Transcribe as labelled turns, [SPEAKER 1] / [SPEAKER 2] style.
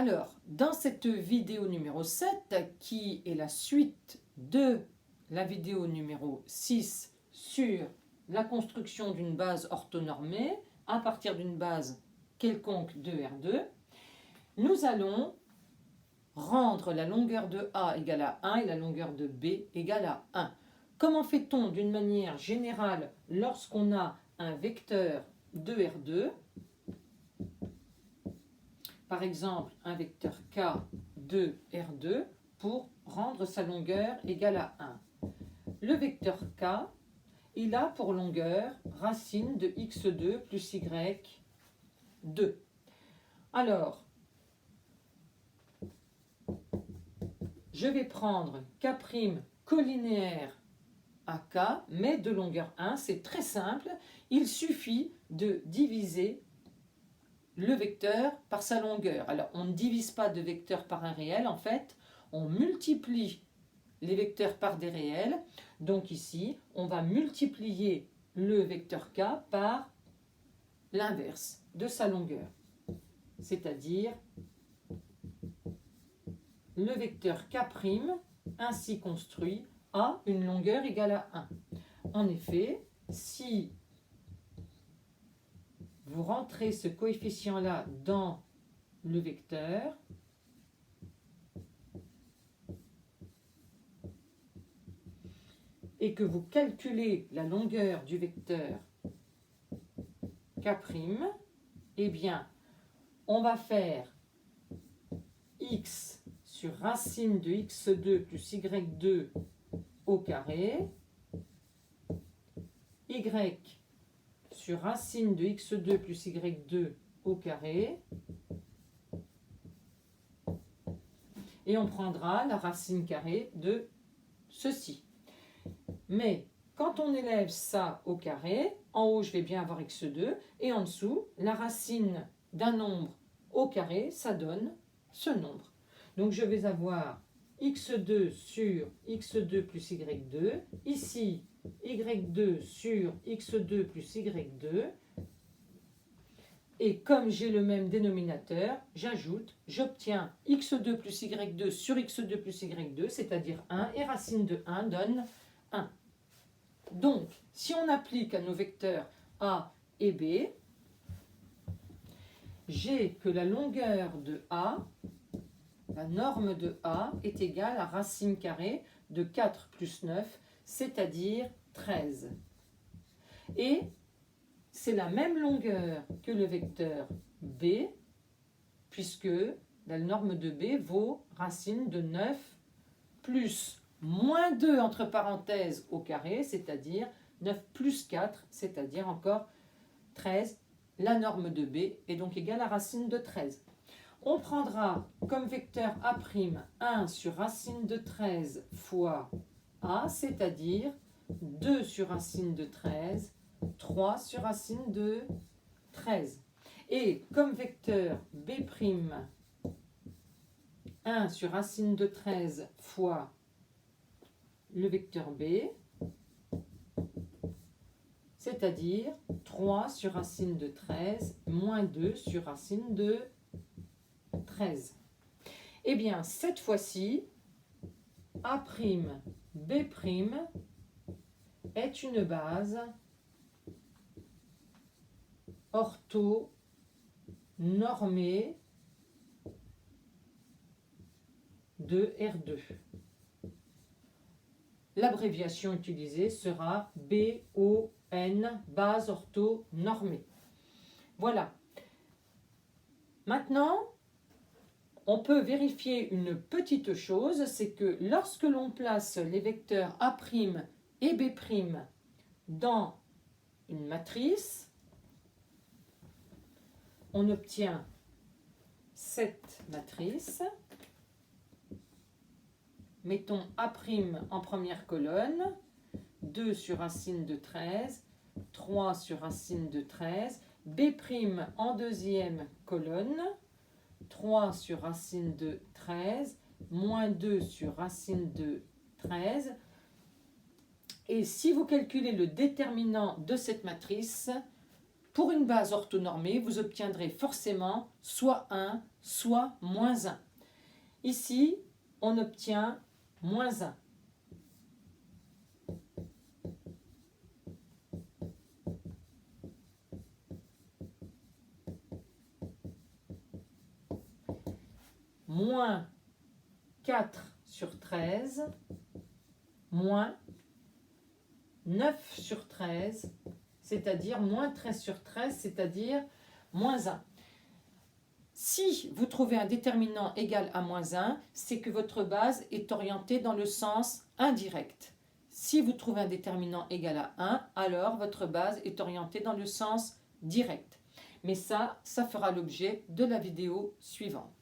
[SPEAKER 1] Alors, dans cette vidéo numéro 7, qui est la suite de la vidéo numéro 6 sur la construction d'une base orthonormée à partir d'une base quelconque de R2, nous allons rendre la longueur de A égale à 1 et la longueur de B égale à 1. Comment fait-on d'une manière générale lorsqu'on a un vecteur de R2? Par exemple, un vecteur K de R2 pour rendre sa longueur égale à 1. Le vecteur K, il a pour longueur racine de x2 plus y2. Alors, je vais prendre K' collinéaire à K, mais de longueur 1. C'est très simple. Il suffit de diviser le vecteur par sa longueur. Alors, on ne divise pas de vecteur par un réel, en fait, on multiplie les vecteurs par des réels. Donc ici, on va multiplier le vecteur K par l'inverse de sa longueur, c'est-à-dire le vecteur K' ainsi construit a une longueur égale à 1. En effet, si vous rentrez ce coefficient-là dans le vecteur, et que vous calculez la longueur du vecteur K', eh bien, on va faire x sur racine de x2 plus y2 au carré, y sur racine de x2 plus y2 au carré, et on prendra la racine carrée de ceci. Mais quand on élève ça au carré, en haut je vais bien avoir x2, et en dessous, la racine d'un nombre au carré, ça donne ce nombre. Donc je vais avoir x2 sur x2 plus y2, ici y2 sur x2 plus y2, et comme j'ai le même dénominateur, j'ajoute, j'obtiens x2 plus y2 sur x2 plus y2, c'est-à-dire 1, et racine de 1 donne 1. Donc, si on applique à nos vecteurs A et B, j'ai que la longueur de A, la norme de A, est égale à racine carrée de 4 plus 9, c'est-à-dire 13. Et c'est la même longueur que le vecteur B, puisque la norme de B vaut racine de 9 plus moins 2 entre parenthèses au carré, c'est-à-dire 9 plus 4, c'est-à-dire encore 13. La norme de B est donc égale à racine de 13. On prendra comme vecteur A' 1 sur racine de 13 fois A, c'est-à-dire 2 sur racine de 13, 3 sur racine de 13. Et comme vecteur B', 1 sur racine de 13 fois le vecteur B, c'est-à-dire 3 sur racine de 13 moins 2 sur racine de 13. Eh bien, cette fois-ci, A', B' est une base orthonormée de R2. L'abréviation utilisée sera BON, base orthonormée. Voilà. Maintenant, on peut vérifier une petite chose, c'est que lorsque l'on place les vecteurs A' et B' dans une matrice, on obtient cette matrice. Mettons A' en première colonne, 2 sur racine de 13, 3 sur racine de 13, B' en deuxième colonne, 3 sur racine de 13, moins 2 sur racine de 13. Et si vous calculez le déterminant de cette matrice, Pour une base orthonormée, vous obtiendrez forcément soit 1, soit moins 1. Ici, on obtient moins 1. Moins 4 sur 13, moins 9 sur 13, c'est-à-dire moins 13 sur 13, c'est-à-dire moins 1. Si vous trouvez un déterminant égal à moins 1, c'est que votre base est orientée dans le sens indirect. Si vous trouvez un déterminant égal à 1, alors votre base est orientée dans le sens direct. Mais ça fera l'objet de la vidéo suivante.